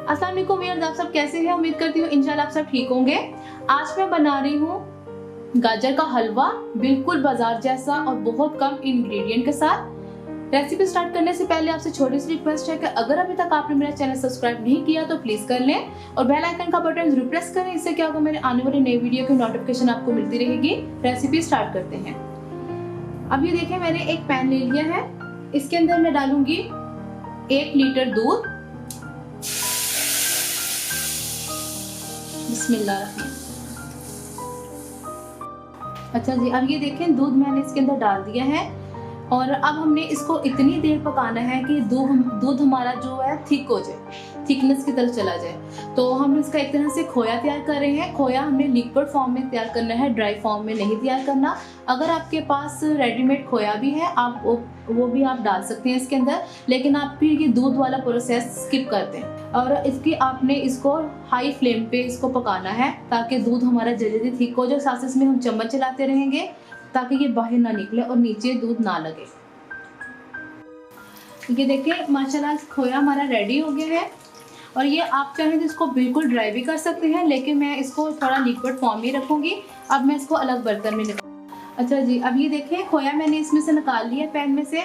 अस्सलाम वालेकुम व्यूअर्स, आप सब कैसे हैं? उम्मीद करती हूँ इंशाल्लाह आप सब ठीक होंगे। आज मैं बना रही हूँ गाजर का हलवा, बिल्कुल बाजार जैसा और बहुत कम इंग्रेडिएंट के साथ। रेसिपी स्टार्ट करने से पहले आपसे छोटी सी रिक्वेस्ट है कि अगर अभी तक आपने मेरा चैनल सब्सक्राइब नहीं किया तो प्लीज कर लें और बेल आइकन का बटन जरूर प्रेस करें। इससे क्या होगा, मेरे आने वाली नई वीडियो की नोटिफिकेशन आपको मिलती रहेगी। रेसिपी स्टार्ट करते हैं। अब ये देखें, मैंने एक पैन ले लिया है। इसके अंदर मैं डालूंगी 1 लीटर दूध। बिस्मिल्लाह। अच्छा जी, अब ये देखें दूध मैंने इसके अंदर डाल दिया है और अब हमने इसको इतनी देर पकाना है कि दूध हमारा जो है थिक हो जाए, थिकनेस की तरफ चला जाए। तो हम इसका एक तरह से खोया तैयार कर रहे हैं। खोया हमने लिक्विड फॉर्म में तैयार करना है, ड्राई फॉर्म में नहीं तैयार करना। अगर आपके पास रेडीमेड खोया भी है आप वो भी आप डाल सकते हैं इसके अंदर, लेकिन आप फिर ये दूध वाला प्रोसेस स्किप कर दें। और आपने इसको हाई फ्लेम पे इसको पकाना है ताकि दूध हमारा जल्दी थिक हो जाए। साथ इसमें हम चम्मच चलाते रहेंगे ताकि ये बाहर ना निकले और नीचे दूध ना लगे। ये देखिए माशाल्लाह खोया हमारा रेडी हो गया है। और ये आप चाहें तो इसको बिल्कुल ड्राई भी कर सकते हैं, लेकिन मैं इसको थोड़ा लिक्विड फॉर्म में रखूंगी। अब मैं इसको अलग बर्तन में निकाल। अच्छा जी, अब ये देखें खोया मैंने इसमें से निकाल लिया पैन में से।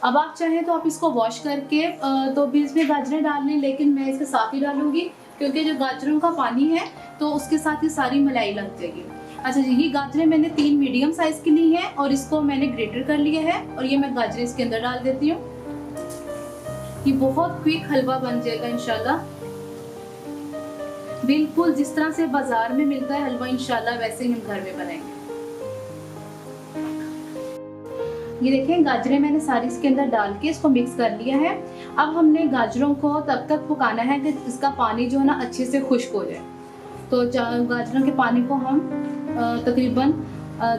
अब आप चाहें तो आप इसको वॉश करके तो भी इसमें गाजरें डाल लें, लेकिन मैं इसके साथ ही डालूंगी क्योंकि जो गाजरों का पानी है तो उसके साथ ही सारी मलाई लग जाएगी। अच्छा जी, ये गाजरें मैंने 3 मीडियम साइज की ली है और इसको मैंने ग्रेटर कर लिया है और ये मैं गाजरें इसके अंदर डाल देती हूँ। ये बहुत क्विक हलवा बन जाएगा इंशाल्लाह, बिल्कुल जिस तरह से बाजार में मिलता है हलवा इंशाल्लाह वैसे ही हम घर में बनाएंगे। ये देखें गाजरें मैंने सारी इसके अंदर डाल के इसको मिक्स कर लिया है। अब हमने गाजरों को तब तक पकाना है कि इसका पानी जो है ना अच्छे से खुश्क हो जाए। तो गाजरों के पानी को हम तकरीबन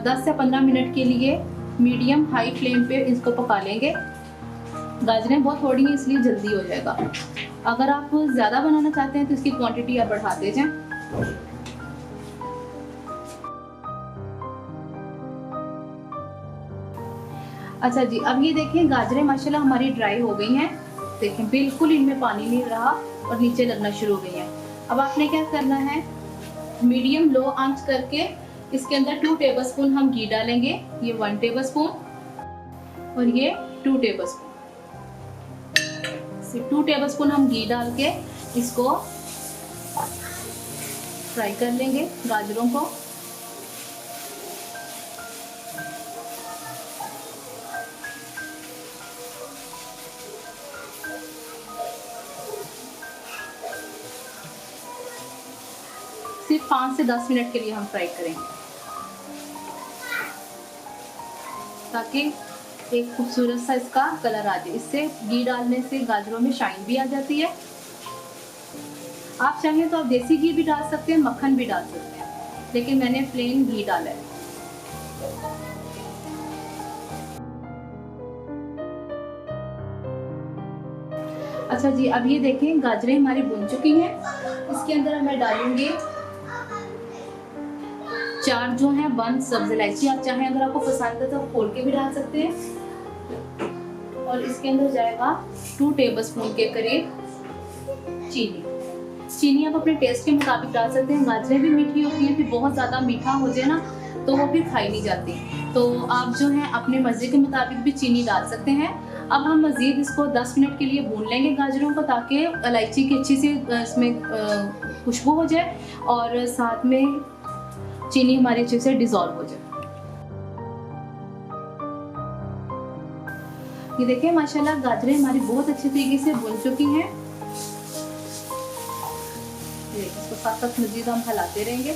10 से 15 मिनट के लिए मीडियम हाई फ्लेम पे इसको पका लेंगे। गाजरें बहुत थोड़ी हैं इसलिए जल्दी हो जाएगा। अगर आप ज़्यादा बनाना चाहते हैं तो इसकी क्वांटिटी आप बढ़ाते जाएं। अच्छा जी, अब ये देखें गाजरें माशाल्लाह हमारी ड्राई हो गई हैं। देखें बिल्कुल इनमें पानी नहीं रहा और नीचे लगना शुरू हो गई हैं। अब आपने क्या करना है, मीडियम लो आंच करके इसके अंदर 2 टेबलस्पून हम घी डालेंगे। ये 1 टेबलस्पून और ये 2 टेबलस्पून। 2 टेबलस्पून हम घी डाल के इसको फ्राई कर लेंगे गाजरों को। सिर्फ 5 से 10 मिनट के लिए हम फ्राई करेंगे ताकि एक खूबसूरत सा इसका कलर आ जाए। इससे घी डालने से गाजरों में शाइन भी आ जाती है। आप चाहें तो आप देसी घी भी डाल सकते हैं, मक्खन भी डाल सकते हैं, लेकिन मैंने प्लेन घी डाला है। अच्छा जी, अब ये देखें गाजरें हमारी भुन चुकी हैं। इसके अंदर मैं डालूंगी 4 जो है 1 सब्ज इलायची। आप चाहें अगर आपको पसंद है तो आप खोल के भी डाल सकते हैं। और इसके अंदर जाएगा 2 टेबलस्पून के करीब चीनी आप अपने टेस्ट के मुताबिक डाल सकते हैं। गाजरें भी मीठी होती हैं, फिर बहुत ज़्यादा मीठा हो जाए ना तो वो फिर खाई नहीं जाती। तो आप जो है अपने मर्जी के मुताबिक भी चीनी डाल सकते हैं। अब हम मज़ीद इसको 10 मिनट के लिए भून लेंगे गाजरों को ताकि इलायची की अच्छी सी इसमें खुशबू हो जाए और साथ में चीनी हमारी अच्छे से डिज़ोल्व हो जाए। ये देखिए माशाल्लाह गाजरें हमारी बहुत अच्छी तरीके से भुन चुकी हैं। इसको साथ साथ मजीद हम हिलाते रहेंगे।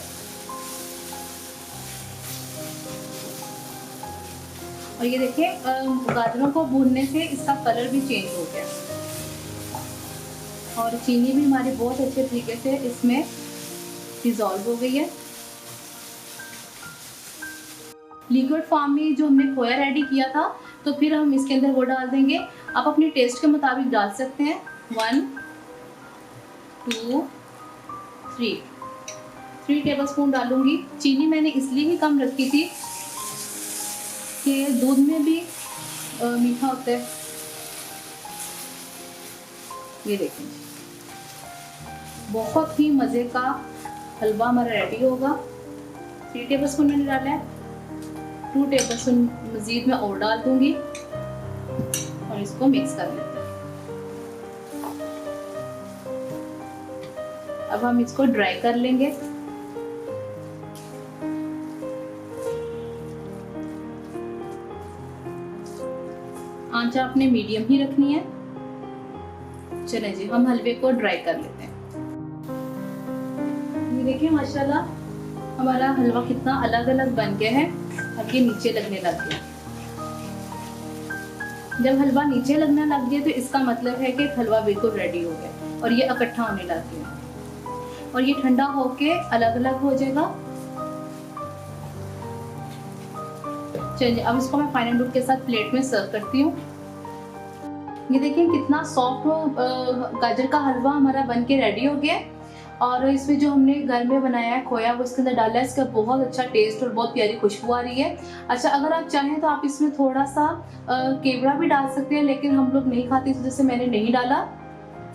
और ये देखिए गाजरों को भूनने से इसका कलर भी चेंज हो गया और चीनी भी हमारी बहुत अच्छे तरीके से इसमें डिज़ोल्व हो गई है। लिक्विड फॉर्म में जो हमने खोया रेडी किया था तो फिर हम इसके अंदर वो डाल देंगे। आप अपने टेस्ट के मुताबिक डाल सकते हैं। 1 2 3 टेबलस्पून डालूंगी। चीनी मैंने इसलिए ही कम रखी थी कि दूध में भी मीठा होता है। ये देखें बहुत ही मज़े का हलवा हमारा रेडी होगा। 3 टेबलस्पून मैंने डाला है, 2 टेबलस्पून मज़ीद मैं और डाल दूंगी और इसको मिक्स कर लेते हैं। अब हम इसको ड्राई कर लेंगे। आंच आपने मीडियम ही रखनी है। चलें जी, हम हलवे को ड्राई कर लेते हैं। ये देखिए माशाल्लाह हमारा हलवा कितना अलग अलग बन गया है, हल्के नीचे लगने लग गया। जब हलवा नीचे लगने लग गया तो इसका मतलब है कि हलवा बिल्कुल रेडी हो गया और ये इकट्ठा होने लग गया और ये ठंडा होके अलग अलग हो जाएगा। चलिए अब इसको मैं फाइनल लुक के साथ प्लेट में सर्व करती हूँ। ये देखिए कितना सॉफ्ट गाजर का हलवा हमारा बन के रेडी हो गया और इसमें जो हमने घर में बनाया है खोया वो इसके अंदर डाला है। इसका बहुत अच्छा टेस्ट और बहुत प्यारी खुशबू आ रही है। अच्छा, अगर आप चाहें तो आप इसमें थोड़ा सा केवड़ा भी डाल सकते हैं, लेकिन हम लोग नहीं खाते इस वजह से मैंने नहीं डाला।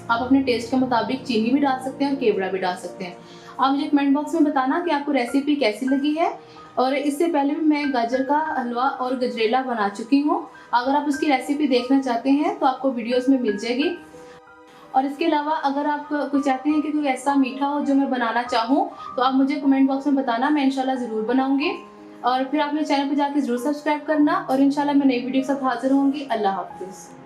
आप अपने टेस्ट के मुताबिक चीनी भी डाल सकते हैं और केवड़ा भी डाल सकते हैं। आप मुझे कमेंट बॉक्स में बताना कि आपको रेसिपी कैसी लगी है। और इससे पहले भी मैं गाजर का हलवा और गजरेला बना चुकी हूँ। अगर आप उसकी रेसिपी देखना चाहते हैं तो आपको वीडियोस में मिल जाएगी। और इसके अलावा अगर आप कुछ चाहते हैं कि कोई ऐसा मीठा हो जो मैं बनाना चाहूँ तो आप मुझे कमेंट बॉक्स में बताना, मैं इंशाल्लाह ज़रूर बनाऊँगी। और फिर आप मेरे चैनल पर जाकर ज़रूर सब्सक्राइब करना और इंशाल्लाह मैं नई वीडियो के साथ हाजिर होंगी। अल्लाह हाफिज़।